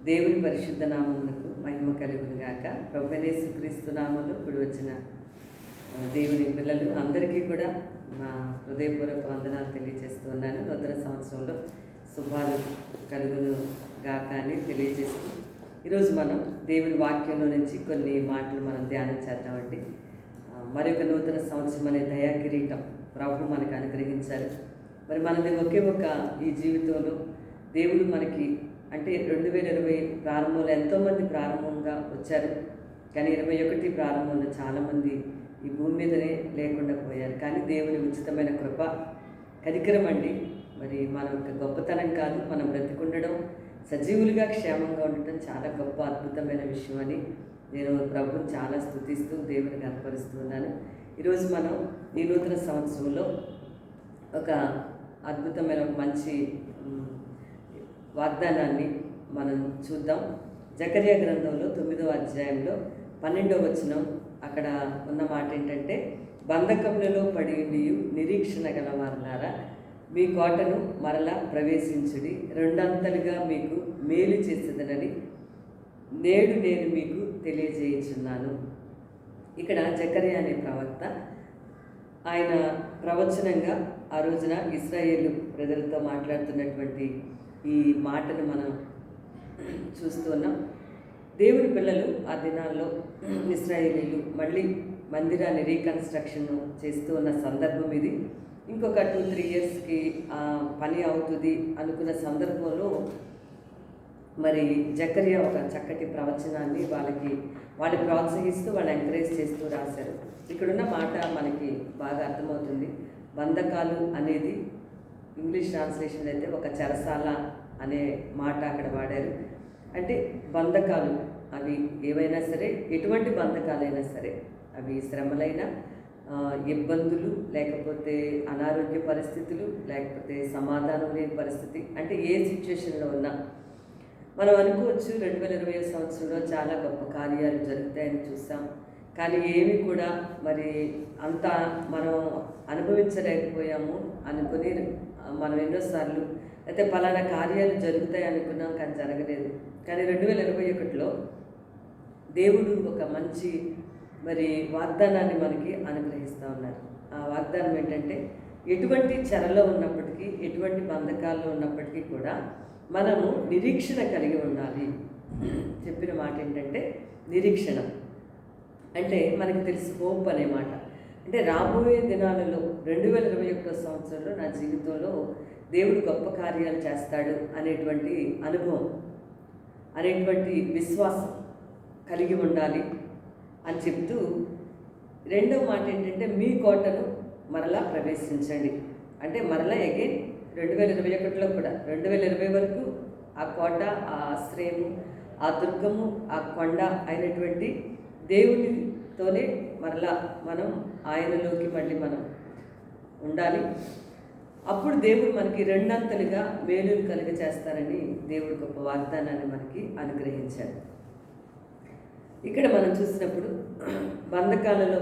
దేవుని పరిశుద్ధ నామమునకు మహిమ కలుగును గాక. ప్రభువైన యేసుక్రీస్తు నామములో కూడి వచ్చిన దేవుని పిల్లలు అందరికీ కూడా నా హృదయపూర్వక వందనాలు తెలియజేస్తూ ఉన్నాను. నూతన సంవత్సరంలో శుభాలు కలుగును గాక అని తెలియజేస్తూ ఈరోజు మనం దేవుని వాక్యంలో నుంచి కొన్ని మాటలు మనం ధ్యానం చేద్దామండి. మరొక నూతన సంవత్సరం అనే దయా కిరీటం ప్రభు మనకు అనుగ్రహించారు. మరి మనది ఒకే ఒక ఈ జీవితంలో దేవుడు మనకి అంటే 2020 ప్రారంభంలో ఎంతోమంది ప్రారంభంగా వచ్చారు, కానీ 21 ప్రారంభంలో చాలామంది ఈ భూమి మీదనే లేకుండా పోయారు. కానీ దేవుని ఉచితమైన కృప కనికరం అండి. మరి మన యొక్క గొప్పతనం కాదు, మనం బ్రతికుండడం, సజీవులుగా క్షేమంగా ఉండటం చాలా గొప్ప అద్భుతమైన విషయం అని నేను ప్రభుని చాలా స్తుతిస్తూ దేవుని కనపరుస్తూ ఉన్నాను. ఈరోజు మనం ఈ నూతన సంవత్సరంలో ఒక అద్భుతమైన మంచి వాగ్దానాన్ని మనం చూద్దాం. జకర్యా గ్రంథంలో 9వ అధ్యాయంలో 12వ వచనం అక్కడ ఉన్న మాట ఏంటంటే, బంధకములలో పడి నిరీక్షణ గలవారులారా, మీ కోటను మరలా ప్రవేశించుడి, రెండంతలుగా మీకు మేలు చేసేదనని నేడు నేను మీకు తెలియజేయుచున్నాను. ఇక్కడ జకర్యా అనే ప్రవక్త ఆయన ప్రవచనంగా ఆ రోజున ఇశ్రాయేలు ప్రజలతో మాట్లాడుతున్నటువంటి ఈ మాటను మనం చూస్తూ ఉన్నాం. దేవుని పిల్లలు ఆ దినాల్లో ఇశ్రాయేలీలు మళ్ళీ మందిరాన్ని రీకన్స్ట్రక్షన్ చేస్తూ ఉన్న సందర్భం ఇది. ఇంకొక 2-3 ఇయర్స్కి పని అవుతుంది అనుకున్న సందర్భంలో మరి జకర్యా ఒక చక్కటి ప్రవచనాన్ని వాళ్ళు ప్రోత్సహిస్తూ వాళ్ళు ఎంకరేజ్ చేస్తూ రాశారు. ఇక్కడున్న మాట మనకి బాగా అర్థమవుతుంది. బంధకాలు అనేది ఇంగ్లీష్ ట్రాన్స్లేషన్ అయితే ఒక చెరసాల అనే మాట అక్కడ వాడారు. అంటే బంధకాలు అవి ఏవైనా సరే, ఎటువంటి బంధకాలైనా సరే, అవి శ్రమలైనా, ఇబ్బందులు, లేకపోతే అనారోగ్య పరిస్థితులు, లేకపోతే సమాధానం లేని పరిస్థితి, అంటే ఏ సిచ్యువేషన్లో ఉన్నా మనం అనుకోవచ్చు 2020 సంవత్సరంలో చాలా గొప్ప కార్యాలు జరుగుతాయని చూసాం. కానీ ఏమి కూడా మరి అంత మనం అనుభవించలేకపోయాము అనుకుని మనం ఎన్నోసార్లు అయితే పలానా కార్యాలు జరుగుతాయి అనుకున్నాం, కానీ జరగలేదు. కానీ 2021లో దేవుడు ఒక మంచి మరి వాగ్దానాన్ని మనకి అనుగ్రహిస్తూ ఉన్నారు. ఆ వాగ్దానం ఏంటంటే, ఎటువంటి చెరలో ఉన్నప్పటికీ, ఎటువంటి బంధకాల్లో ఉన్నప్పటికీ కూడా మనము నిరీక్షణ కలిగి ఉండాలి. చెప్పిన మాట ఏంటంటే నిరీక్షణ అంటే మనకి తెలిసి హోప్ అనే మాట. అంటే రాబోయే దినాలలో 2021 సంవత్సరంలో నా జీవితంలో దేవుడు గొప్ప కార్యాలు చేస్తాడు అనేటువంటి అనుభవం, అనేటువంటి విశ్వాసం కలిగి ఉండాలి అని చెప్తూ, రెండవ మాట ఏంటంటే మీ కోటను మరలా ప్రవేశించండి. అంటే మరలా అగైన్ 2021లో కూడా 2020 వరకు ఆ కోట, ఆ ఆశ్రయము, ఆ దుర్గము, ఆ కొండ అయినటువంటి దేవునితోనే మరలా మనం ఆయనలోకి మళ్ళీ మనం ఉండాలి. అప్పుడు దేవుడు మనకి రెండంతలుగా మేలులు కలిగ చేస్తారని దేవుడు గొప్ప వాగ్దానాన్ని మనకి అనుగ్రహించాడు. ఇక్కడ మనం చూసినప్పుడు బంధకాలలో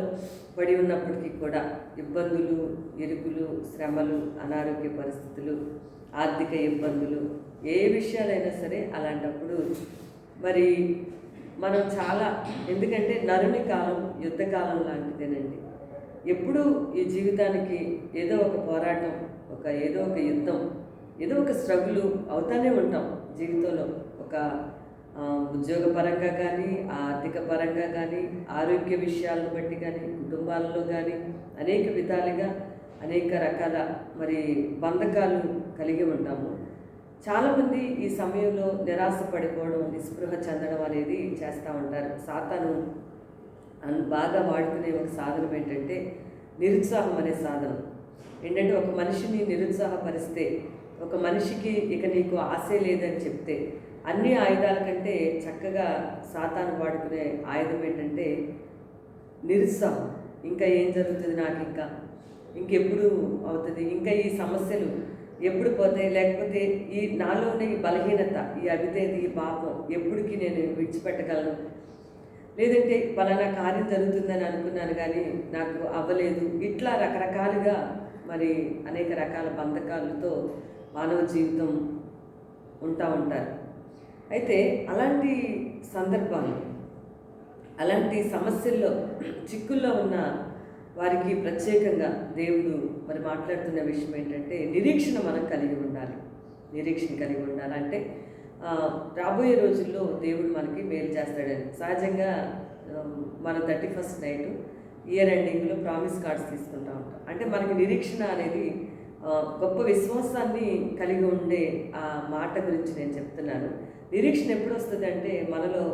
పడి ఉన్నప్పటికీ కూడా ఇబ్బందులు, ఇరుకులు, శ్రమలు, అనారోగ్య పరిస్థితులు, ఆర్థిక ఇబ్బందులు, ఏ విషయాలైనా సరే అలాంటప్పుడు మరి మనం చాలా, ఎందుకంటే నరుని కాలం యుద్ధకాలం లాంటిదేనండి. ఎప్పుడూ ఈ జీవితానికి ఏదో ఒక పోరాటం, ఏదో ఒక యుద్ధం, ఏదో ఒక స్ట్రగుల్ అవుతూనే ఉంటాం జీవితంలో. ఒక ఉద్యోగపరంగా కానీ, ఆర్థిక పరంగా కానీ, ఆరోగ్య విషయాలను బట్టి కానీ, కుటుంబాలలో కానీ అనేక విధాలుగా అనేక రకాల మరి బంధకాలు కలిగి ఉంటాము. చాలామంది ఈ సమయంలో నిరాశ పడిపోవడం, నిస్పృహ చెందడం అనేది చేస్తూ ఉంటారు. సాతాను బాగా వాడుకునే ఒక సాధనం ఏంటంటే నిరుత్సాహం అనే సాధనం. ఏంటంటే ఒక మనిషిని నిరుత్సాహపరిస్తే, ఒక మనిషికి ఇక నీకు ఆశే లేదని చెప్తే, అన్ని ఆయుధాల కంటే చక్కగా సాతాను వాడుకునే ఆయుధం ఏంటంటే నిరుత్సాహం. ఇంకా ఏం జరుగుతుంది, నాకు ఇంకెప్పుడు అవుతుంది, ఇంకా ఈ సమస్యలు ఎప్పుడు పోతాయి, లేకపోతే ఈ నాలోనే ఈ బలహీనత, ఈ అవిధేయత, ఈ పాపం ఎప్పటికీ నేను విడిచిపెట్టగలను, లేదంటే పలానా కార్యం జరుగుతుందని అనుకున్నాను కానీ నాకు అవ్వలేదు, ఇట్లా రకరకాలుగా మరి అనేక రకాల బంధకాలతో మానవ జీవితం ఉంటారు. అయితే అలాంటి సందర్భాలు, అలాంటి సమస్యల్లో, చిక్కుల్లో ఉన్న వారికి ప్రత్యేకంగా దేవుడు మరి మాట్లాడుతున్న విషయం ఏంటంటే, నిరీక్షణ మనం కలిగి ఉండాలి. నిరీక్షణ కలిగి ఉండాలంటే రాబోయే రోజుల్లో దేవుడు మనకి మేలు చేస్తాడని. సహజంగా మన 31st నైట్ ఇయర్ ఎండింగ్లో ప్రామిస్ కార్డ్స్ తీసుకుంటూ ఉంటాం. అంటే మనకి నిరీక్షణ అనేది గొప్ప విశ్వాసాన్ని కలిగి ఉండే ఆ మాట గురించి నేను చెప్తున్నాను. నిరీక్షణ ఎప్పుడు వస్తుంది అంటే, మనలో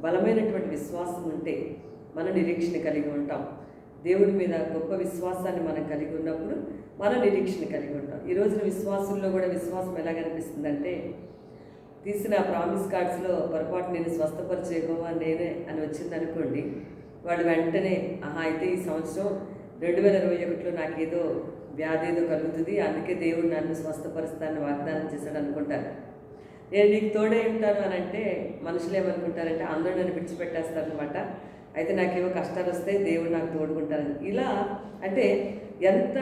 బలమైనటువంటి విశ్వాసం ఉంటే మనం నిరీక్షణ కలిగి ఉంటాం. దేవుడి మీద గొప్ప విశ్వాసాన్ని మనం కలిగి ఉన్నప్పుడు మనం నిరీక్షణ కలిగి ఉంటాం. ఈ రోజున విశ్వాసంలో కూడా విశ్వాసం ఎలా కనిపిస్తుందంటే, తీసిన ప్రామిస్ కార్డ్స్లో పొరపాటు నేను స్వస్థపరిచేయగోవా నేనే అని వచ్చిందనుకోండి, వాళ్ళు వెంటనే అయితే ఈ సంవత్సరం 2021లో నాకేదో వ్యాధి ఏదో కలుగుతుంది, అందుకే దేవుడు నన్ను స్వస్థపరుస్తానని వాగ్దానం చేశాడు అనుకుంటారు. నేను నీకు తోడే ఉంటాను అని అంటే మనుషులు ఏమనుకుంటారంటే, అందరూ నన్ను విడిచిపెట్టేస్తారనమాట, అయితే నాకేవో కష్టాలు వస్తే దేవుడు నాకు తోడుకుంటారని. ఇలా అంటే ఎంత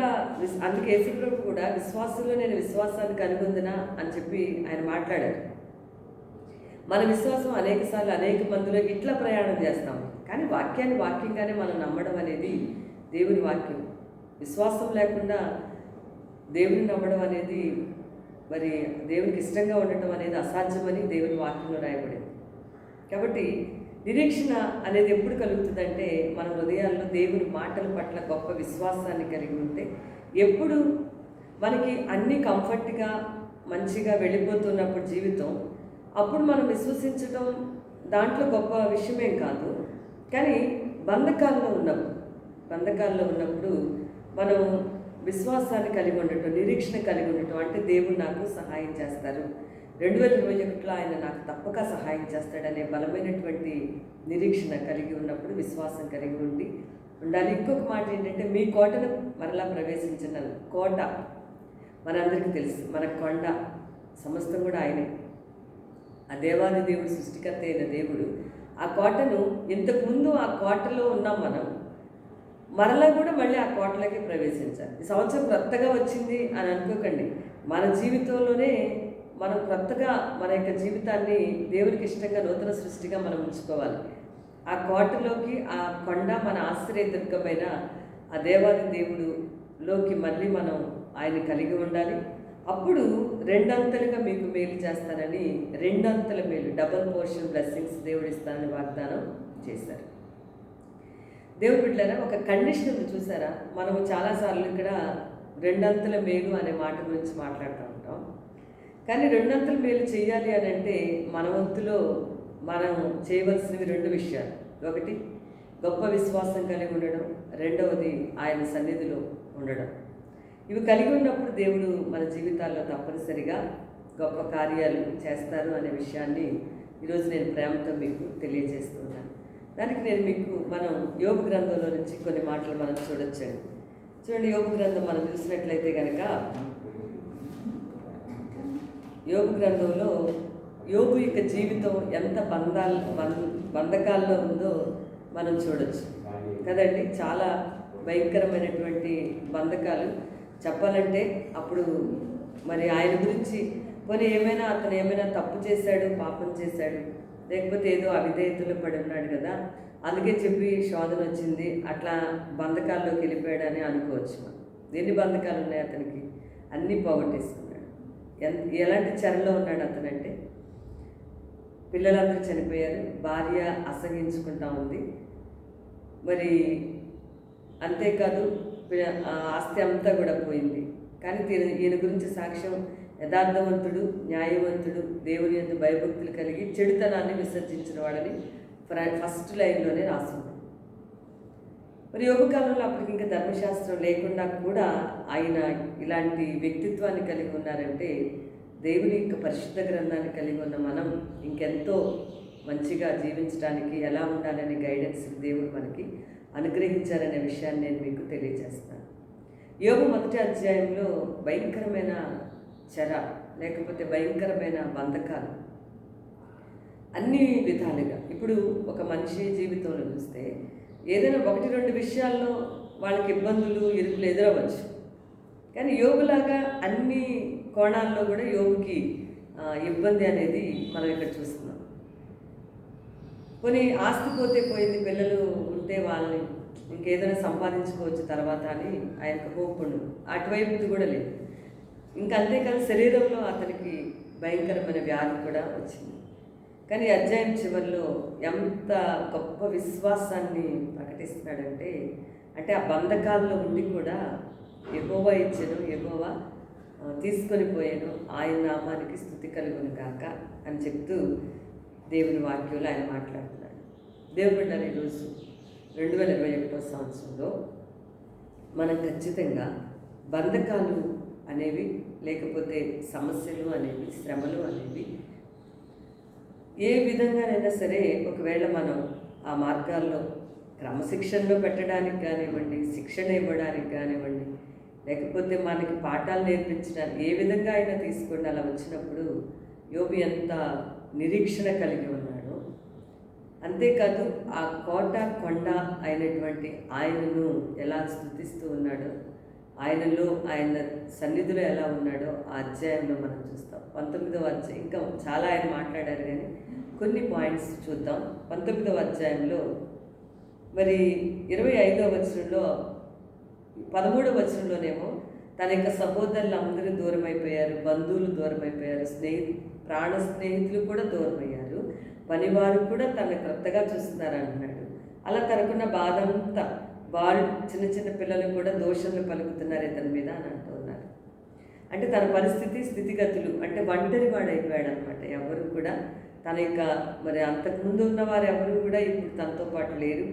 అందుకే యేసుప్రభు కూడా విశ్వాసంలో నేను విశ్వాసాన్ని కనుగొందునా అని చెప్పి ఆయన మాట్లాడారు. మన విశ్వాసం అనేకసార్లు అనేక మందిలోకి ఇట్లా ప్రయాణం చేస్తాం, కానీ వాక్యాన్ని వాక్యంగానే మనం నమ్మడం అనేది దేవుని వాక్యం. విశ్వాసం లేకుండా దేవుని నమ్మడం అనేది, మరి దేవునికి ఇష్టంగా ఉండటం అనేది అసాధ్యమని దేవుని వాక్యంలో రాయబడింది. కాబట్టి నిరీక్షణ అనేది ఎప్పుడు కలుగుతుందంటే, మన హృదయాల్లో దేవుని మాటల పట్ల గొప్ప విశ్వాసాన్ని కలిగి ఉంటే, ఎప్పుడు మనకి అన్నీ కంఫర్ట్గా మంచిగా వెళ్ళిపోతున్నప్పుడు జీవితం, అప్పుడు మనం విశ్వసించడం దాంట్లో గొప్ప విషయమేం కాదు. కానీ బంధకాల్లో ఉన్నప్పుడు మనం విశ్వాసాన్ని కలిగి ఉండటం, నిరీక్షణ కలిగి ఉండటం, అంటే దేవుడు నాకు సహాయం చేస్తారు, 2021లో ఆయన నాకు తప్పక సహాయం చేస్తాడనే బలమైనటువంటి నిరీక్షణ కలిగి ఉన్నప్పుడు, విశ్వాసం కలిగి ఉండాలి. ఇంకొక మాట ఏంటంటే, మీ కోటను మరలా ప్రవేశించిన కోట మనందరికీ తెలుసు, మన కొండ సమస్తం కూడా ఆయనే. ఆ దేవాది దేవుడు, సృష్టికర్త అయిన దేవుడు ఆ కోటను, ఇంతకుముందు ఆ కోటలో ఉన్నాం మనం, మరలా కూడా మళ్ళీ ఆ కోటలోకి ప్రవేశించాలి. ఈ సంవత్సరం కొత్తగా వచ్చింది అని అనుకోకండి. మన జీవితంలోనే మనం కొత్తగా మన యొక్క జీవితాన్ని దేవునికి ఇష్టంగా నూతన సృష్టిగా మనం ఉంచుకోవాలి. ఆ కోటలోకి, ఆ కొండ మన ఆశ్రయదుర్గమైన ఆ దేవాది దేవుడులోకి మళ్ళీ మనం ఆయన కలిగి ఉండాలి. అప్పుడు రెండంతలుగా మీకు మేలు చేస్తానని, రెండంతల మేలు, డబుల్ పోర్షన్ బ్లెస్సింగ్స్ దేవుడు ఇస్తానని వాగ్దానం చేశారు. దేవుడు బిడ్డలారా, ఒక కండిషన్ ఉంది చూసారా. మనము చాలాసార్లు ఇక్కడ రెండంతల మేలు అనే మాట గురించి మాట్లాడుతూ ఉంటాం. కానీ రెండంతల మేలు చేయాలి అని అంటే మన వంతులో మనం చేయవలసినవి రెండు విషయాలు. ఒకటి గొప్ప విశ్వాసం కలిగి ఉండడం, రెండవది ఆయన సన్నిధిలో ఉండడం. ఇవి కలిగి ఉన్నప్పుడు దేవుడు మన జీవితాల్లో తప్పనిసరిగా గొప్ప కార్యాలు చేస్తారు అనే విషయాన్ని ఈరోజు నేను ప్రేమతో మీకు తెలియజేస్తున్నాను. దానికి నేను మీకు, మనం యోబు గ్రంథంలో నుంచి కొన్ని మాటలు మనం చూడొచ్చండి. చూడండి, యోబు గ్రంథం మనం చూసినట్లయితే కనుక, యోబు గ్రంథంలో యోబు యొక్క జీవితం ఎంత బంధకాల్లో ఉందో మనం చూడొచ్చు కదండి. చాలా భయంకరమైనటువంటి బంధకాలు. చెప్పాలంటే అప్పుడు మరి ఆయన గురించి అతను ఏమైనా తప్పు చేశాడు, పాపం చేశాడు, లేకపోతే ఏదో అవిధేయతలో పడి ఉన్నాడు కదా, అందుకే చెప్పి శోధన వచ్చింది, అట్లా బంధకాల్లోకి వెళ్ళిపోయాడని అనుకోవచ్చు. ఎన్ని బంధకాలు ఉన్నాయి అతనికి? అన్నీ పోగొట్టేసుకున్నాడు. ఎలాంటి చెరలో ఉన్నాడు అతనంటే, పిల్లలందరూ చనిపోయారు, భార్య అసహించుకుంటా ఉంది, మరి అంతేకాదు ఆస్తి అంతా కూడా పోయింది. కానీ ఈయన గురించి సాక్ష్యం, యథార్థవంతుడు, న్యాయవంతుడు, దేవుని యందు భయభక్తులు కలిగి చెడుతనాన్ని విసర్జించిన వాడని ఫస్ట్ లైన్లోనే రాస్తుంది. మరి యోగ కాలంలో అప్పటికి ఇంకా ధర్మశాస్త్రం లేకుండా కూడా ఆయన ఇలాంటి వ్యక్తిత్వాన్ని కలిగి ఉన్నారంటే, దేవుని యొక్క పరిశుద్ధ గ్రంథాన్ని కలిగి ఉన్న మనం ఇంకెంతో మంచిగా జీవించడానికి ఎలా ఉండాలనే గైడెన్స్ దేవుడు మనకి అనుగ్రహించారనే విషయాన్ని నేను మీకు తెలియజేస్తాను. యోబు 1వ అధ్యాయంలో భయంకరమైన చెర, లేకపోతే భయంకరమైన బంధకాలు అన్ని విధాలుగా. ఇప్పుడు ఒక మనిషి జీవితంలో చూస్తే ఏదైనా 1-2 విషయాల్లో వాళ్ళకి ఇబ్బందులు, ఇరుకులు ఎదురవచ్చు. కానీ యోబులాగా అన్ని కోణాల్లో కూడా యోబుకి ఇబ్బంది అనేది మనం ఇక్కడ చూస్తున్నాం. పోనీ ఆస్తి పోతే పోయింది, పిల్లలు ఉంటే వాళ్ళని ఇంకేదైనా సంపాదించుకోవచ్చు తర్వాత అని ఆయనకు హోప్ ఉండదు. అటువైపుది కూడా లేదు. ఇంకా అంతేకాదు శరీరంలో అతనికి భయంకరమైన వ్యాధి కూడా వచ్చింది. కానీ అధ్యాయం చివరిలో ఎంత గొప్ప విశ్వాసాన్ని ప్రకటిస్తున్నాడంటే, అంటే ఆ బంధకాల్లో ఉండి కూడా యెహోవా ఇచ్చెను, యెహోవా తీసుకొని పోయాను, ఆయన నామానికి స్తుతి కలుగును గాక అని చెప్తూ దేవుని వాక్యంలో ఆయన మాట్లాడుతున్నాడు. దేవుడు బిడ్డలు ఈరోజు 2021 సంవత్సరంలో మనం ఖచ్చితంగా బంధకాలు అనేవి, లేకపోతే సమస్యలు అనేవి, శ్రమలు అనేవి ఏ విధంగానైనా సరే ఒకవేళ మనం ఆ మార్గాల్లో క్రమశిక్షణలో పెట్టడానికి కానివ్వండి, శిక్షణ ఇవ్వడానికి కానివ్వండి, లేకపోతే మనకి పాఠాలు నేర్పించడానికి ఏ విధంగా అయినా తీసుకోండి, అలా వచ్చినప్పుడు యోబు ఎంత నిరీక్షణ కలిగి ఉన్నాడో, అంతేకాదు ఆ కోట కొండ అయినటువంటి ఆయనను ఎలా స్తుతిస్తూ ఉన్నాడో, ఆయనలో ఆయన సన్నిధిలో ఎలా ఉన్నాడో ఆ అధ్యాయంలో మనం చూస్తాం. 19వ అధ్యాయం ఇంకా చాలా ఆయన మాట్లాడారు, కానీ కొన్ని పాయింట్స్ చూద్దాం. 19వ అధ్యాయంలో మరి 25వ వచనంలో, 13వ వచనంలోనేమో తన యొక్క సహోదరులు అందరూ దూరం అయిపోయారు, బంధువులు దూరం అయిపోయారు, ప్రాణ స్నేహితులు కూడా దూరం అయ్యారు, పనివారు కూడా తన కొత్తగా చూస్తున్నారు అంటున్నాడు. అలా తనకున్న బాధ అంతా, వాళ్ళు చిన్న చిన్న పిల్లలు కూడా దోషంలో పలుకుతున్నారు ఇతని మీద అని అంటూ ఉన్నారు. అంటే తన స్థితిగతులు, అంటే ఒంటరి వాడైపోయాడు అనమాట. ఎవరు కూడా తన యొక్క మరి అంతకుముందు ఉన్నవారు ఎవరు కూడా ఇప్పుడు తనతో పాటు లేరు.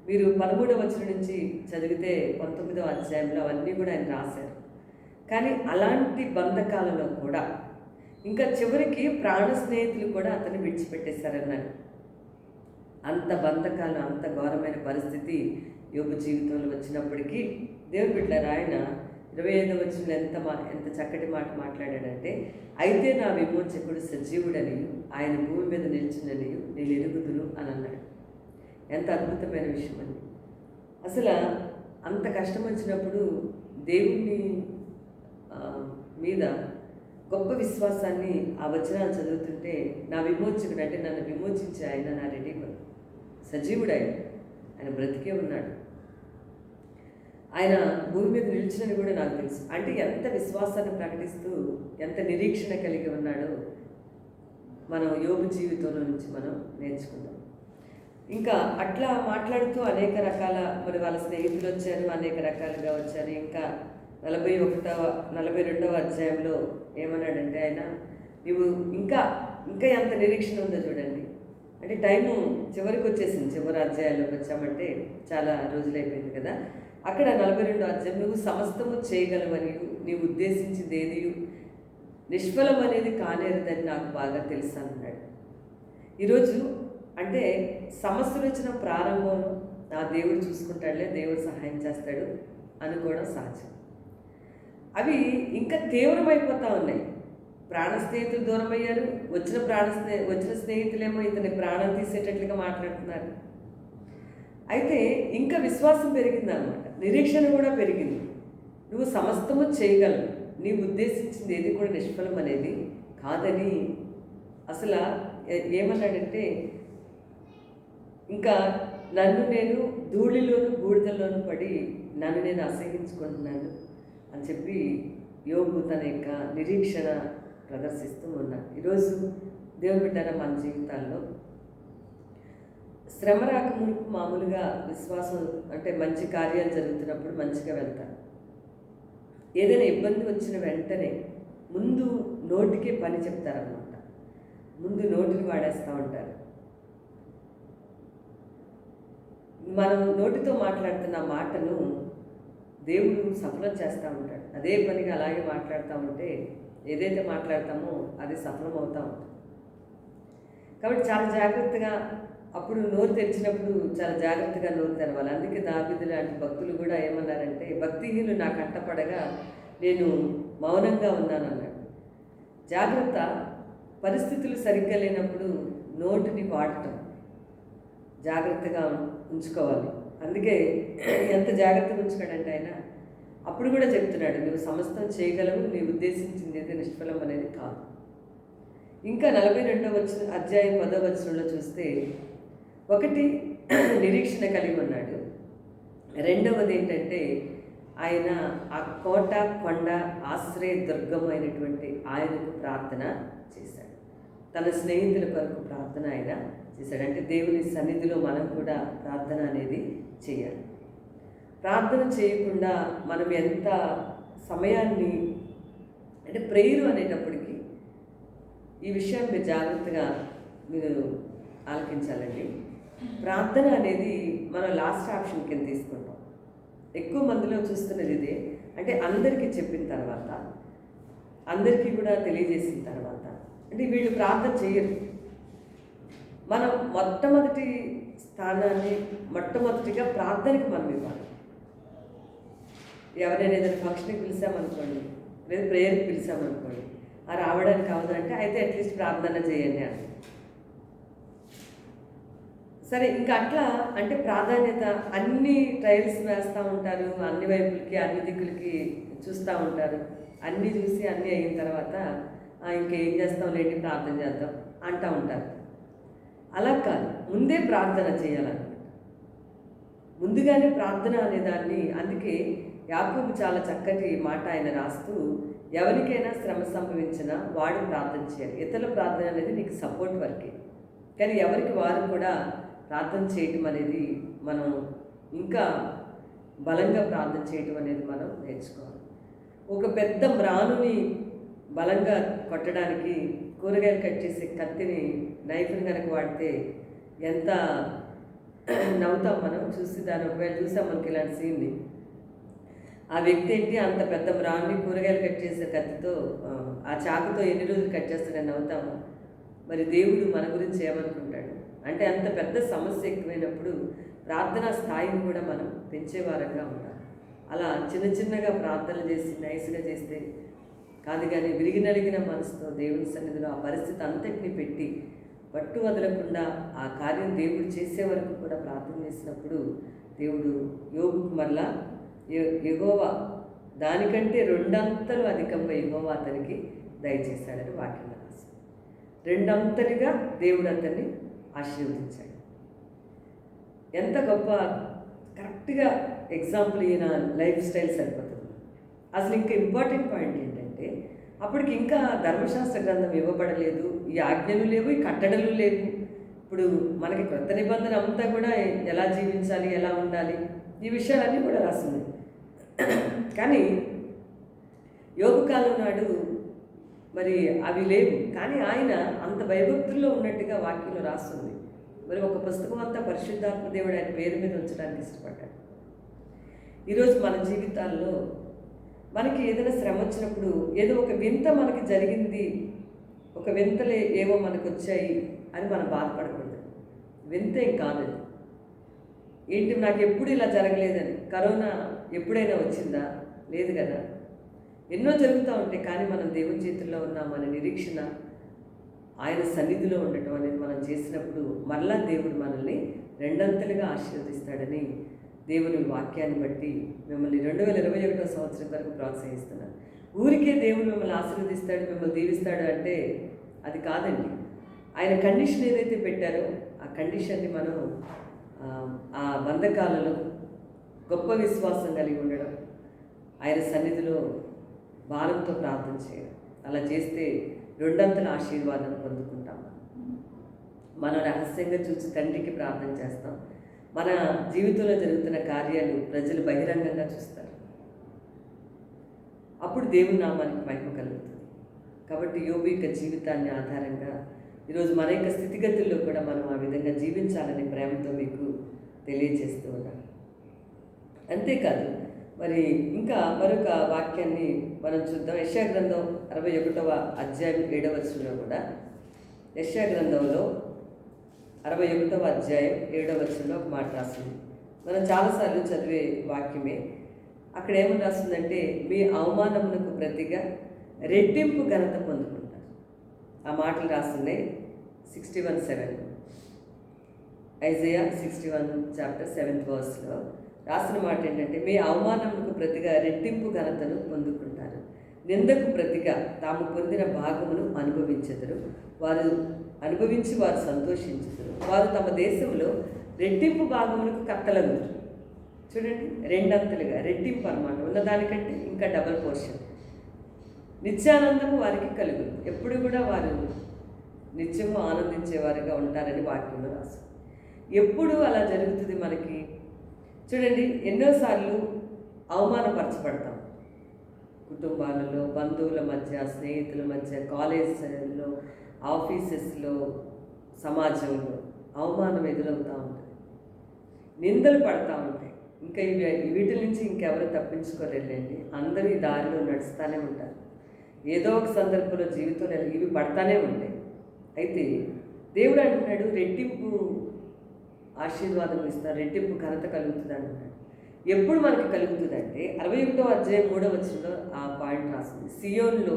మీరు 13వ వచనం నుంచి చదివితే 19వ అధ్యాయంలో అవన్నీ కూడా ఆయన రాశారు. కానీ అలాంటి బంధకాలలో కూడా ఇంకా చివరికి ప్రాణ స్నేహితులు కూడా అతన్ని విడిచిపెట్టేశారన్నారు. అంత బంధకాలు, అంత ఘోరమైన పరిస్థితి యోబు జీవితంలో వచ్చినప్పటికీ దేవుని బిడ్డలారా, ఆయన 25వ వచనంలో ఎంత చక్కటి మాట మాట్లాడాడంటే, అయితే నా విమోచకుడు సజీవుడని, ఆయన భూమి మీద నిలిచినని నేను ఎరుగుదును అని అన్నాడు. ఎంత అద్భుతమైన విషయం అండి. అసలు అంత కష్టం వచ్చినప్పుడు దేవుని మీద గొప్ప విశ్వాసాన్ని ఆ వచనాలు చదువుతుంటే, నా విమోచకుడు అంటే నన్ను విమోచించే ఆయన నా రెడీమర్, సజీవుడు ఆయన బ్రతికే ఉన్నాడు, ఆయన భూమి మీద నిలిచినని కూడా నాకు తెలుసు. అంటే ఎంత విశ్వాసాన్ని ప్రకటిస్తూ ఎంత నిరీక్షణ కలిగి ఉన్నాడో మనం యోబు జీవితంలో నుంచి మనం నేర్చుకుందాం. ఇంకా అట్లా మాట్లాడుతూ అనేక రకాల మరి వాళ్ళ స్నేహితులు వచ్చారు, అనేక రకాలుగా వచ్చారు. ఇంకా 42వ అధ్యాయంలో ఏమన్నాడంటే ఆయన, నువ్వు ఇంకా ఇంకా ఎంత నిరీక్షణ ఉందో చూడండి. అంటే టైము చివరికి వచ్చేసింది, చివరి అధ్యాయాల్లోకి వచ్చామంటే చాలా రోజులైపోయింది కదా. అక్కడ 42వ అధ్యాయం, నువ్వు సమస్తము చేయగలవని, నీవు ఉద్దేశించింది ఏది నిష్ఫలం అనేది కానేరదని నాకు బాగా తెలుసు అన్నాడు. ఈరోజు అంటే సమస్యలు వచ్చిన ప్రారంభంలో నా దేవుడు చూసుకుంటాడులే, దేవుడు సహాయం చేస్తాడు అనుకోవడం సహజం. అవి ఇంకా తీవ్రమైపోతూ ఉన్నాయి. ప్రాణ స్నేహితులు దూరం అయ్యారు, వచ్చిన స్నేహితులేమో ఇతని ప్రాణం తీసేటట్లుగా మాట్లాడుతున్నారు. అయితే ఇంకా విశ్వాసం పెరిగింది అన్నమాట, నిరీక్షణ కూడా పెరిగింది. నువ్వు సమస్తము చేయగలవు, నీవు ఉద్దేశించింది ఏది కూడా నిష్ఫలం అనేది కాదని. అసలు ఏమన్నాడంటే, ఇంకా నన్ను నేను ధూళిలోను బూడిదలోను పడి నన్ను నేను అసహించుకుంటున్నాను అని చెప్పి యోబు తన యొక్క నిరీక్షణ ప్రదర్శిస్తూ ఉన్నాడు. ఈరోజు దేవుని బిడ్డల మన జీవితాల్లో శ్రమ రాకమునుపు మామూలుగా విశ్వాసం అంటే మంచి కార్యాలు జరుగుతున్నప్పుడు మంచిగా వెళ్తారు. ఏదైనా ఇబ్బంది వచ్చిన వెంటనే ముందు నోటికే పని చెప్తారన్నమాట, ముందు నోటిని వాడేస్తూ ఉంటారు. మనం నోటితో మాట్లాడుతున్న మాటను దేవుడు సఫలం చేస్తూ ఉంటాడు. అదే పనిగా అలాగే మాట్లాడుతూ ఉంటే ఏదైతే మాట్లాడతామో అది సఫలం అవుతూ ఉంటుంది. కాబట్టి చాలా జాగ్రత్తగా, అప్పుడు నోరు తెరిచినప్పుడు చాలా జాగ్రత్తగా నోరు తెరవాలి. అందుకే దావీదు లాంటి భక్తులు కూడా ఏమన్నారంటే, భక్తిహీనులు నా కంటపడగా నేను మౌనంగా ఉన్నానన్నాడు. జాగ్రత్త, పరిస్థితులు సరిగ్గా లేనప్పుడు నోటిని వాడటం జాగ్రత్తగా ఉంచుకోవాలి. అందుకే ఎంత జాగ్రత్తగా ఉంచుకోడంటే ఆయన అప్పుడు కూడా చెప్తున్నాడు, నువ్వు సమస్తం చేయగలవు, నీ ఉద్దేశించింది ఏదో నిష్ఫలం అనేది కాదు. ఇంకా 42వ అధ్యాయం 10వ వచనంలో చూస్తే, ఒకటి నిరీక్షణ కలిగి ఉన్నాడు. రెండవది ఏంటంటే ఆయన ఆ కోట కొండ ఆశ్రయ దుర్గమైనటువంటి ఆయనకు ప్రార్థన చేశాడు. తన స్నేహితుల కొరకు ప్రార్థన ఆయన చేశాడు. అంటే దేవుని సన్నిధిలో మనం కూడా ప్రార్థన అనేది చేయాలి. ప్రార్థన చేయకుండా మనం ఎంత సమయాన్ని, అంటే ప్రేయరు అనేటప్పటికీ ఈ విషయం మీరు జాగ్రత్తగా మీరు ఆలకించాలండి. ప్రార్థన అనేది మనం లాస్ట్ ఆప్షన్ కింద తీసుకుంటాం. ఎక్కువ మందిలో చూస్తున్నది ఇదే. అంటే అందరికీ చెప్పిన తర్వాత, అందరికీ కూడా తెలియజేసిన తర్వాత, అంటే వీళ్ళు ప్రార్థన చేయరు. మనం మొట్టమొదటి స్థానాన్ని మొట్టమొదటిగా ప్రార్థనకి మనం ఇవ్వాలి. ఎవరైనా ఏదైనా ఫంక్షన్కి పిలిచామనుకోండి, లేదా ప్రేయర్కి పిలిచామనుకోండి, ఆ రావడానికి అవదంటే అయితే అట్లీస్ట్ ప్రార్థన చేయండి అని. సరే, ఇంకా అట్లా అంటే ప్రాధాన్యత అన్ని ట్రయల్స్ వేస్తూ ఉంటారు, అన్ని వైపులకి అన్ని దిక్కులకి చూస్తూ ఉంటారు. అన్నీ చూసి అన్నీ అయిన తర్వాత ఇంకేం చేస్తాం లేండి ప్రార్థన చేద్దాం అంటూ ఉంటారు. అలా కాదు, ముందే ప్రార్థన చేయాలన్నమాట. ముందుగానే ప్రార్థన అనేదాన్ని, అందుకే యాకోబు చాలా చక్కటి మాట ఆయన రాస్తూ, ఎవరికైనా శ్రమ సంభవించినా వాడు ప్రార్థన చేయాలి. ఇతరుల ప్రార్థన అనేది నీకు సపోర్ట్ వర్కే, కానీ ఎవరికి వారు కూడా ప్రార్థన చేయటం అనేది మనం ఇంకా బలంగా ప్రార్థన చేయటం అనేది మనం నేర్చుకోవాలి. ఒక పెద్ద మ్రానుని బలంగా కొట్టడానికి కూరగాయలు కట్ చేసే కత్తిని, నైఫ్ని కనుక వాడితే ఎంత నవ్వుతాం మనం చూసి. దాన్ని ఒకవేళ చూసాం మనకి ఇలాంటి సీన్ని, ఆ వ్యక్తి ఏంటి అంత పెద్ద మ్రాన్ని కూరగాయలు కట్ చేసే కత్తితో, ఆ చాకుతో ఎన్ని రోజులు కట్ చేస్తాడని నవ్వుతాము. మరి దేవుడు మన గురించి ఏమనుకుంటాడు అంటే, అంత పెద్ద సమస్య ఎక్కువైనప్పుడు ప్రార్థనా స్థాయిని కూడా మనం పెంచేవారంగా ఉండాలి. అలా చిన్న చిన్నగా ప్రార్థనలు చేసి నైస్గా చేస్తే కాదు, కానీ విరిగి నలిగిన మనసుతో దేవుని సన్నిధిలో ఆ పరిస్థితి అంతటిని పెట్టి పట్టు వదలకుండా ఆ కార్యం దేవుడు చేసే వరకు కూడా ప్రార్థన చేసినప్పుడు దేవుడు యోబుకు మరలా యెహోవా దానికంటే 2 అంతలు అధికంగా యెహోవా అతనికి దయచేశాడని వాక్యం రాసి, 2 అంతలుగా దేవుడు అతన్ని ఆశీర్వదించాడు. ఎంత గొప్ప కరెక్ట్గా ఎగ్జాంపుల్ ఈయన లైఫ్ స్టైల్ సరిపోతుంది. అసలు ఇంకా ఇంపార్టెంట్ పాయింట్ ఏంటంటే, అప్పటికి ఇంకా ధర్మశాస్త్ర గ్రంథం ఇవ్వబడలేదు, ఈ ఆజ్ఞలు లేవు, ఈ కట్టడలు లేవు. ఇప్పుడు మనకి క్రొత్త నిబంధన అంతా కూడా ఎలా జీవించాలి, ఎలా ఉండాలి, ఈ విషయాలన్నీ కూడా రాస్తుంది. కానీ యోబు కాలం నాడు మరి అవి లేవు, కానీ ఆయన అంత భయభక్తుల్లో ఉన్నట్టుగా వాక్యంలో రాస్తుంది. మరి ఒక పుస్తకం అంతా పరిశుద్ధాత్మ దేవుడు ఆయన పేరు మీద ఉంచడానికి ఇష్టపడ్డాడు. ఈరోజు మన జీవితాల్లో మనకి ఏదైనా శ్రమ వచ్చినప్పుడు, ఏదో ఒక వింత మనకి జరిగింది, ఒక వింతలే ఏవో మనకు వచ్చాయి అని మనం బాధపడకూడదు. వింత ఏం కాదు. ఏంటి నాకు ఎప్పుడు ఇలా జరగలేదని, కరోనా ఎప్పుడైనా వచ్చిందా? లేదు కదా. ఎన్నో జరుగుతూ ఉంటాయి, కానీ మనం దేవుని చేతుల్లో ఉన్నామనే నిరీక్షణ, ఆయన సన్నిధిలో ఉండటం అనేది మనం చేసినప్పుడు మరలా దేవుడు మనల్ని 2 అంతలుగా ఆశీర్వదిస్తాడని దేవుని వాక్యాన్ని బట్టి మిమ్మల్ని 2021వ సంవత్సరం వరకు ప్రోత్సహిస్తున్నాను. ఊరికే దేవుడు మిమ్మల్ని ఆశీర్వదిస్తాడు, మిమ్మల్ని దీవిస్తాడు అంటే అది కాదండి. ఆయన కండిషన్ ఏదైతే పెట్టారో ఆ కండిషన్ని మనం ఆ బంధకాలలో గొప్ప విశ్వాసం కలిగి ఉండడం, ఆయన సన్నిధిలో భారంతో ప్రార్థన చేయడం, అలా చేస్తే 2 అంతల ఆశీర్వాదం పొందుకుంటాం. మనం రహస్యంగా చూసి తండ్రికి ప్రార్థన చేస్తాం. మన జీవితంలో జరుగుతున్న కార్యాలు ప్రజలు బహిరంగంగా చూస్తారు. అప్పుడు దేవుని నామానికి మహిమ కలుగుతుంది. కాబట్టి యోబు యొక్క జీవితాన్ని ఆధారంగా ఈరోజు మన యొక్క స్థితిగతుల్లో కూడా మనం ఆ విధంగా జీవించాలని ప్రేమతో మీకు తెలియజేస్తూ ఉన్నాను. అంతేకాదు, మరి ఇంకా మరొక వాక్యాన్ని మనం చూద్దాం. యెషయా గ్రంథం 61వ అధ్యాయం 7వ వచనంలో కూడా, యెషయా గ్రంథంలో 61వ అధ్యాయం 7వ వచనంలో ఒక మాట రాస్తుంది. మనం చాలాసార్లు చదివే వాక్యమే. అక్కడ ఏమని రాస్తుందంటే, మీ అవమానమునకు ప్రతిగా రెట్టింపు ఘనత పొందుకుంటారు. ఆ మాటలు రాస్తున్నాయి 61:7, ఐజయా 61 చాప్టర్ 7th verse రాసిన మాట ఏంటంటే, మీ అవమానమునకు ప్రతిగా రెట్టింపు ఘనతను పొందుకుంటారు, నిందకు ప్రతిగా తాము పొందిన భాగమును అనుభవించెదరు. వారు అనుభవించి వారు సంతోషించెదరు. వారు తమ దేశంలో రెట్టింపు భాగములకు కట్టలగుదురు. చూడండి, రెండంతలుగా రెట్టింపు అన్నమాట. ఉన్నదానికంటే ఇంకా డబల్ పోర్షన్. నిత్యానందము వారికి కలుగును. ఎప్పుడు కూడా వారు నిత్యము ఆనందించేవారుగా ఉంటారని వాక్యంలో రాసు. ఎప్పుడు అలా జరుగుతుంది మనకి? చూడండి, ఎన్నోసార్లు అవమానపరచబడతాం. కుటుంబాలలో, బంధువుల మధ్య, స్నేహితుల మధ్య, కాలేజీలో, ఆఫీసెస్లో, సమాజంలో అవమానం ఎదురవుతూ ఉంటుంది. నిందలు పడతా ఉంటాయి. ఇంకా వీటి నుంచి ఇంకెవరు తప్పించుకోలేండి. అందరూ ఈ దారిలో నడుస్తూనే ఉంటారు. ఏదో ఒక సందర్భంలో జీవితంలో ఇవి పడతానే ఉంటాయి. అయితే దేవుడు అంటున్నాడు, రెట్టింపు ఆశీర్వాదం ఇస్తారు, రెట్టింపు ఘనత కలుగుతుంది అంటున్నాడు. ఎప్పుడు మనకి కలుగుతుందంటే 61వ అధ్యాయం 3వ వచనంలో ఆ పాయింట్ రాస్తుంది. సియోన్లో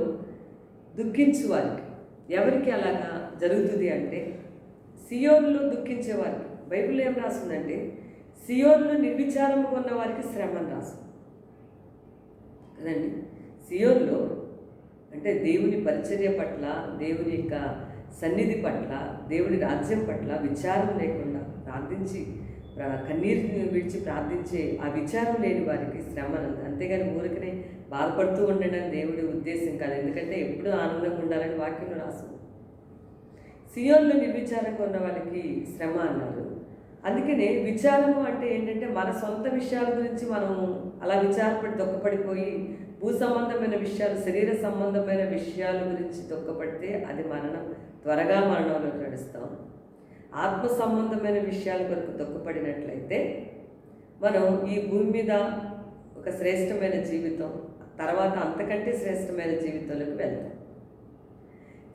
దుఃఖించు వారికి. ఎవరికి అలాగా జరుగుతుంది అంటే సియోన్లో దుఃఖించే వారికి. బైబిల్ ఏం రాస్తుందంటే సియోన్లో నిర్విచారంగా ఉన్న వారికి శ్రమ అని రాస్తుంది కదండి. సియోన్లో అంటే దేవుని పరిచర్య పట్ల, దేవుని యొక్క సన్నిధి పట్ల, దేవుని రాజ్యం పట్ల విచారం లేకుండా ప్రార్థించి కన్నీరుని విడిచి ప్రార్థించే ఆ విచారం లేని వారికి శ్రమ. అంతేగాని ఊరికనే బాధపడుతూ ఉండడం దేవుడి ఉద్దేశం కాదు. ఎందుకంటే ఎప్పుడూ ఆనందంగా ఉండాలని వాక్యంలో రాస్తుంది. సియోన్లో నిర్విచారంగా ఉన్న వాళ్ళకి శ్రమ అన్నారు. అందుకనే విచారము అంటే ఏంటంటే మన సొంత విషయాల గురించి మనం అలా విచారపడి దుఃఖపడిపోయి భూ సంబంధమైన విషయాలు, శరీర సంబంధమైన విషయాల గురించి దుఃఖపడితే అది త్వరగా మరణంలోకి నడుస్తాం. ఆత్మ సంబంధమైన విషయాల కొరకు దుఃఖపడినట్లయితే మనం ఈ భూమి మీద ఒక శ్రేష్టమైన జీవితం, తర్వాత అంతకంటే శ్రేష్టమైన జీవితంలోకి వెళ్తాం.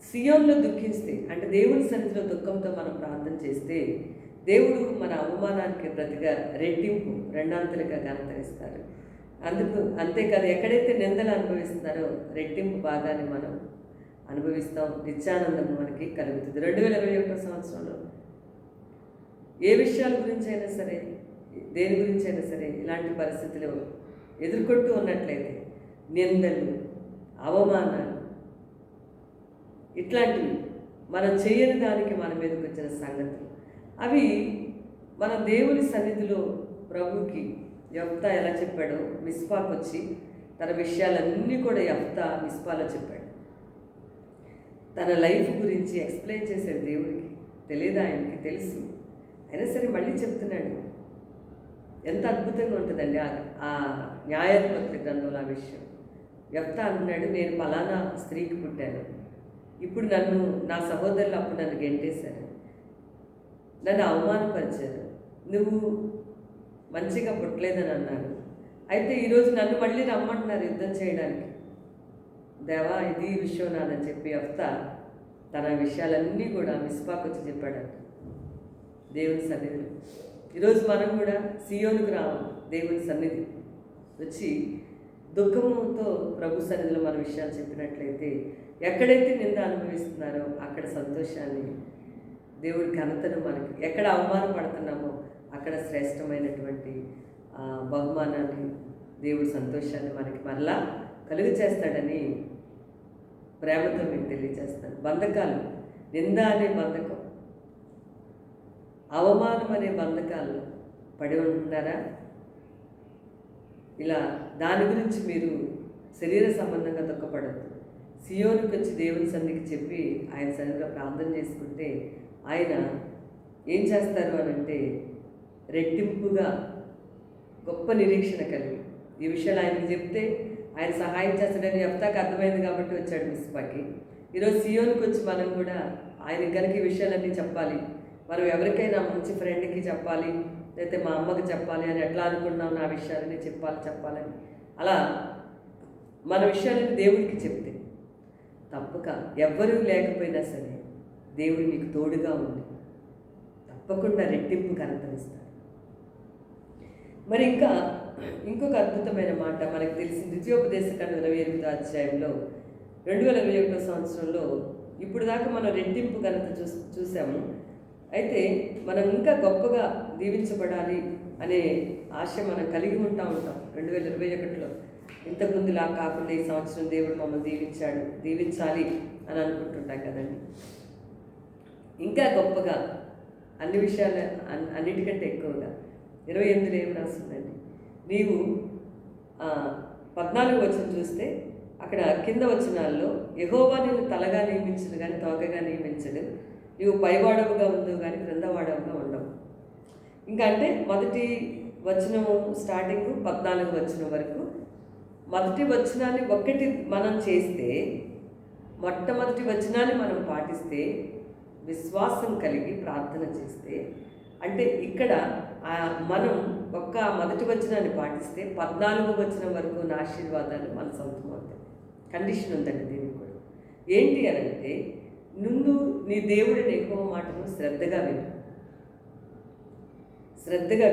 సియోన్లో దుఃఖిస్తే అంటే దేవుని సన్నిధిలో దుఃఖంతో మనం ప్రార్థన చేస్తే దేవుడు మన అవమానానికి ప్రతిగా రెట్టింపు రెండంతలుగా ఘనత ఇస్తారు. అంతేకాదు, ఎక్కడైతే నిందలు అనుభవిస్తున్నారో రెట్టింపు భాగాన్ని మనం అనుభవిస్తాం. నిత్యానందం మనకి కలుగుతుంది. 2021 సంవత్సరంలో ఏ విషయాల గురించి అయినా సరే, దేని గురించి అయినా సరే ఇలాంటి పరిస్థితులు ఎదుర్కొంటూ ఉన్నట్లయితే నిందలు, అవమానాలు ఇట్లాంటివి మనం చేయని దానికి మన మీదకి వచ్చిన సంగతులు, అవి మన దేవుని సన్నిధిలో ప్రభుకి యెఫ్తా ఎలా చెప్పాడో మిస్పాకు వచ్చి తన విషయాలన్నీ కూడా యెఫ్తా మిస్పాలో చెప్పాడు. తన లైఫ్ గురించి ఎక్స్ప్లెయిన్ చేశాడు. దేవుడికి తెలియదు, ఆయనకి తెలుసు. అయినా సరే మళ్ళీ చెప్తున్నాడు. ఎంత అద్భుతంగా ఉంటుందండి ఆ న్యాయాధిపతుల గ్రంథంలో ఆ విషయం. యెఫ్తా అంటున్నాడు, నేను ఫలానా స్త్రీకి పుట్టాను, ఇప్పుడు నా సహోదరులు అప్పుడు నన్ను గెంటేశారు, నన్ను అవమానపరిచారు, నువ్వు మంచిగా పుట్టలేదని అన్నారు. అయితే ఈరోజు నన్ను మళ్ళీ రమ్మంటున్నారు యుద్ధం చేయడానికి. దేవా, ఇది విషయం నాదని చెప్పి యెఫ్తా తన విషయాలన్నీ కూడా మిస్పాకు వచ్చి చెప్పాడంట దేవుని సన్నిధిలో. ఈరోజు మనం కూడా సియోనుకు రావాలి. దేవుని సన్నిధి వచ్చి దుఃఖముతో ప్రభు సన్నిధిలో మన విషయాలు చెప్పినట్లయితే ఎక్కడైతే నింద అనుభవిస్తున్నారో అక్కడ సంతోషాన్ని, దేవుడి ఘనతను, మనకి ఎక్కడ అవమానపడుతున్నామో అక్కడ శ్రేష్టమైనటువంటి బహుమానాన్ని, దేవుడి సంతోషాన్ని మనకి మరలా కలుగు చేస్తాడని ప్రేమతో మీకు తెలియజేస్తాను. బంధకాలు, నింద అనే బంధకం, అవమానం అనే బంధకాల్లో పడి ఉంటున్నారా? ఇలా దాని గురించి మీరు శరీర సంబంధంగా దుఃఖపడద్దు. సియోనుకి వచ్చి దేవుని సన్నిధికి చెప్పి ఆయన సన్నిధిలో ప్రార్థన చేసుకుంటే ఆయన ఏం చేస్తారు అని అంటే రెట్టింపుగా గొప్ప నిరీక్షణ కలిగి ఈ విషయాలు ఆయనకి చెప్తే ఆయన సహాయం చేస్తాడని యెఫ్తాకి అర్థమైంది కాబట్టి వచ్చాడు మిస్పాకి. ఈరోజు సియోనుకి వచ్చి మనం కూడా ఆయన కనుక ఈ విషయాలన్నీ చెప్పాలి. మనం ఎవరికైనా మంచి ఫ్రెండ్కి చెప్పాలి, లేకపోతే మా అమ్మకి చెప్పాలి అని ఎట్లా అనుకున్నాం, నా విషయాలని చెప్పాలని అలా మన విషయాలని దేవుడికి చెప్తే తప్పక ఎవ్వరూ లేకపోయినా సరే దేవుడు నీకు తోడుగా ఉండి తప్పకుండా రెట్టింపు ఘనతనిస్తాడు. మరి ఇంకొక అద్భుతమైన మాట మనకు తెలిసి ద్వితీయోపదేశకాండం 28వ అధ్యాయంలో 2021 సంవత్సరంలో ఇప్పుడు దాకా మనం రెట్టింపు ఘనత చూసాము. అయితే మనం ఇంకా గొప్పగా దీవించబడాలి అనే ఆశ మనం కలిగి ఉంటాం 2021లో. ఇంతకుముందులా కాకుండా ఈ సంవత్సరం దేవుడు మమ్మల్ని దీవించాలి అని అనుకుంటుంటాం కదండి. ఇంకా గొప్పగా అన్ని విషయాలు అన్నిటికంటే ఎక్కువగా 28 ఏం రాస్తుందండి, నీవు 14 వచనం చూస్తే అక్కడ కింద వచనాల్లో యెహోవా నిన్ను తలగా నియమించడు కానీ తోకగా నియమించడు, నీవు పైవాడవుగా ఉండవు కానీ క్రిందవాడవుగా ఉండవు. ఇంకా అంటే మొదటి వచనం స్టార్టింగ్ 14 వచనం వరకు మొదటి వచనాన్ని ఒక్కటి మనం చేస్తే, మొట్టమొదటి వచనాన్ని మనం పాటిస్తే, విశ్వాసం కలిగి ప్రార్థన చేస్తే, అంటే ఇక్కడ మనం మొదటి వచనాన్ని పాటిస్తే 14వ వచనం వరకు నా ఆశీర్వాదాలు మన సొంతం అవుతాయి. కండిషన్ ఉందండి దీనికి కూడా. ఏంటి అని అంటే, ముందు నీ దేవుడిని యెహోవా మాటను శ్రద్ధగా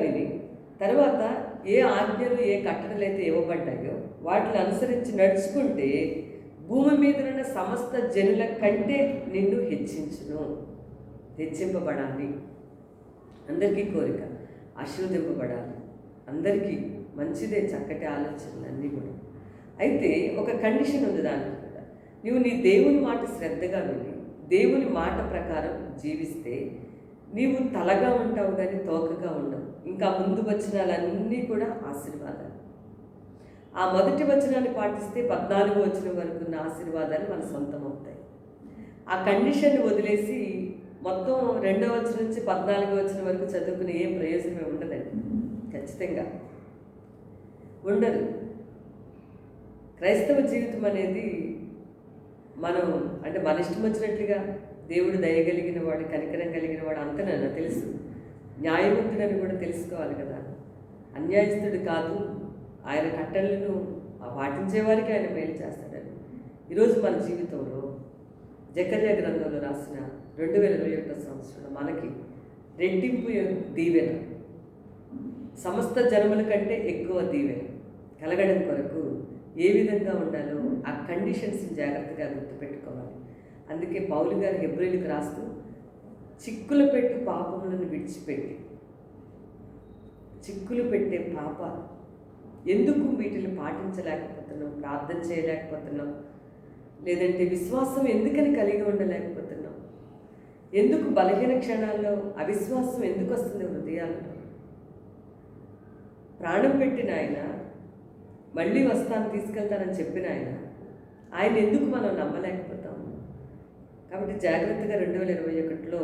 విని తర్వాత ఏ ఆజ్ఞలు ఏ కట్టడలు అయితే ఇవ్వబడ్డాయో వాటిని అనుసరించి నడుచుకుంటే భూమి మీద ఉన్న సమస్త జనుల కంటే నిన్ను హెచ్చింపబడాలి. అందరికీ కోరిక ఆశీర్వదింపబడాలి, అందరికీ మంచిదే, చక్కటి ఆలోచనలు అన్నీ కూడా. అయితే ఒక కండిషన్ ఉంది దానికి కూడా. నువ్వు నీ దేవుని మాట శ్రద్ధగా విని దేవుని మాట ప్రకారం జీవిస్తే నీవు తలగా ఉంటావు కానీ తోకగా ఉండవు. ఇంకా ముందు వచనాలన్నీ కూడా ఆశీర్వాదాలు. ఆ మొదటి వచనాన్ని పాటిస్తే 14వ వచనం వరకు ఉన్న ఆశీర్వాదాలు మన సొంతం అవుతాయి. ఆ కండిషన్ని వదిలేసి మొత్తం 2వ వచనం నుంచి 14వ వచనం వరకు చదువుకునే ఏం ప్రయోజనమే ఉండదండి. ఖచ్చితంగా ఉండదు. క్రైస్తవ జీవితం అనేది మనం అంటే మన ఇష్టం వచ్చినట్లుగా దేవుడు దయగలిగిన వాడు, కనికరం కలిగిన వాడు అంతనన్నా తెలుసు, న్యాయవంతుడని కూడా తెలుసుకోవాలి కదా. అన్యాయస్తుడు కాదు, ఆయన కట్టలను పాటించే వారికి ఆయన మేలు చేస్తాడని. ఈరోజు మన జీవితంలో జకర్యా గ్రంథంలో రాసిన 2021 సంవత్సరంలో మనకి రెట్టింపు దీవెన, సమస్త జనముల కంటే ఎక్కువ దీవెన కలగడం కొరకు ఏ విధంగా ఉండాలో ఆ కండిషన్స్ని జాగ్రత్తగా గుర్తుపెట్టుకోవాలి. అందుకే పౌలు గారు హెబ్రీయులకు రాస్తూ చిక్కులు పెట్టి పాపములను విడిచిపెట్టి, చిక్కులు పెట్టే పాపాలు ఎందుకు వీటిని పాటించలేకపోతున్నాం, ప్రార్థన చేయలేకపోతున్నాం, లేదంటే విశ్వాసం ఎందుకని కలిగి ఉండలేకపోతున్నాం, ఎందుకు బలహీన క్షణాల్లో అవిశ్వాసం ఎందుకు వస్తుంది హృదయాల్లో? ప్రాణం పెట్టిన ఆయన, మళ్ళీ వస్తాను తీసుకెళ్తానని చెప్పిన ఆయన ఎందుకు మనం నమ్మలేకపోతాం? కాబట్టి జాగ్రత్తగా 2021లో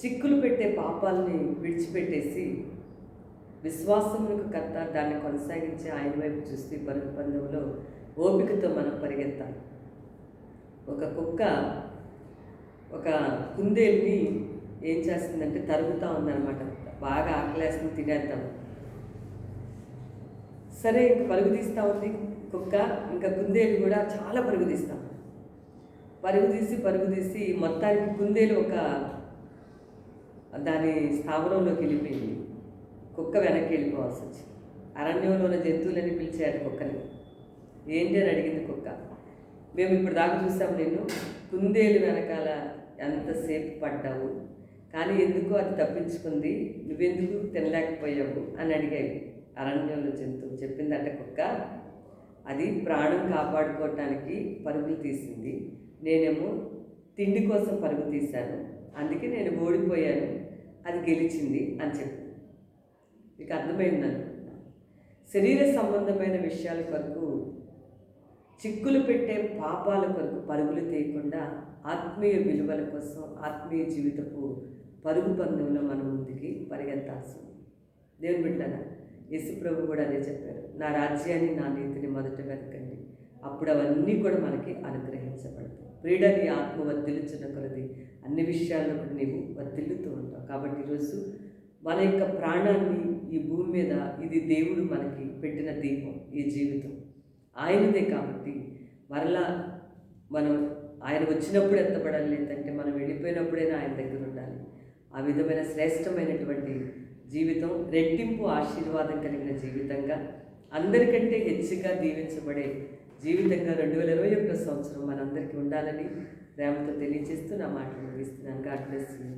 చిక్కులు పెట్టే పాపాలని విడిచిపెట్టేసి విశ్వాసములకు కర్త, దాన్ని కొనసాగించి ఆయన వైపు చూస్తే పరుగు పందెంలో ఓపికతో మనం పరిగెత్తాలి. ఒక కుక్క ఒక కుందేలుని ఏం చేస్తుందంటే తరుగుతూ ఉందన్నమాట. బాగా ఆకలేస్తుంది, తినేద్దాం. సరే ఇంక పరుగు తీస్తూ ఉంది కుక్క, ఇంకా కుందేలు కూడా చాలా పరుగు తీస్తాం. పరుగు తీసి మొత్తానికి కుందేలు ఒక దాని స్థావరంలోకి వెళ్ళిపోయింది. కుక్క వెనక్కి వెళ్ళిపోవాల్సి వచ్చింది. అరణ్యంలో ఉన్న జంతువులని పిలిచాడు కుక్కని. ఏంటి అని అడిగింది కుక్క. మేము ఇప్పుడు దాకా చూసాం, నేను కుందేలు వెనకాల ఎంతసేపు పడ్డావు, కానీ ఎందుకు అది తప్పించుకుంది, నువ్వెందుకు తినలేకపోయావు అని అడిగాయి అరణ్యంలో జంతువు. చెప్పిందంటే కుక్క, అది ప్రాణం కాపాడుకోవటానికి పరుగులు తీసింది, నేనేమో తిండి కోసం పరుగు తీశాను, అందుకే నేను ఓడిపోయాను, అది గెలిచింది అని చెప్పింది. మీకు అర్థమైందని శరీర సంబంధమైన విషయాల కొరకు, చిక్కులు పెట్టే పాపాల కొరకు పరుగులు తీయకుండా ఆత్మీయ విలువల కోసం, ఆత్మీయ జీవితపు పరుగు పందెంలో మనం ముందుకి పరిగెత్తాల్సింది. దేవుని బిడ్డలారా, యేసుప్రభు కూడా అదే చెప్పారు, నా రాజ్యాన్ని నా నీతిని మొదట వెతకండి, అప్పుడు అవన్నీ కూడా మనకి అనుగ్రహించబడతాయి. ప్రియుడని ఆత్మ వర్ధిల్లుచున్న కొలది అన్ని విషయాల్లో కూడా నీవు వర్ధిల్లుతూ ఉంటావు. కాబట్టి ఈరోజు మన యొక్క ప్రాణాన్ని ఈ భూమి మీద, ఇది దేవుడు మనకి పెట్టిన దీపం, ఈ జీవితం ఆయనదే. కాబట్టి మరలా మనం ఆయన వచ్చినప్పుడు ఎత్తబడాలి, లేదంటే మనం వెళ్ళిపోయినప్పుడైనా ఆయన దగ్గర ఉండాలి. ఆ విధమైన శ్రేష్టమైనటువంటి జీవితం, రెట్టింపు ఆశీర్వాదం కలిగిన జీవితంగా, అందరికంటే హెచ్చుగా దీవించబడే జీవితంగా 2021 సంవత్సరం మనందరికీ ఉండాలని ప్రేమతో తెలియజేస్తూ నా మాటలు ముగిస్తున్నాను. God bless you.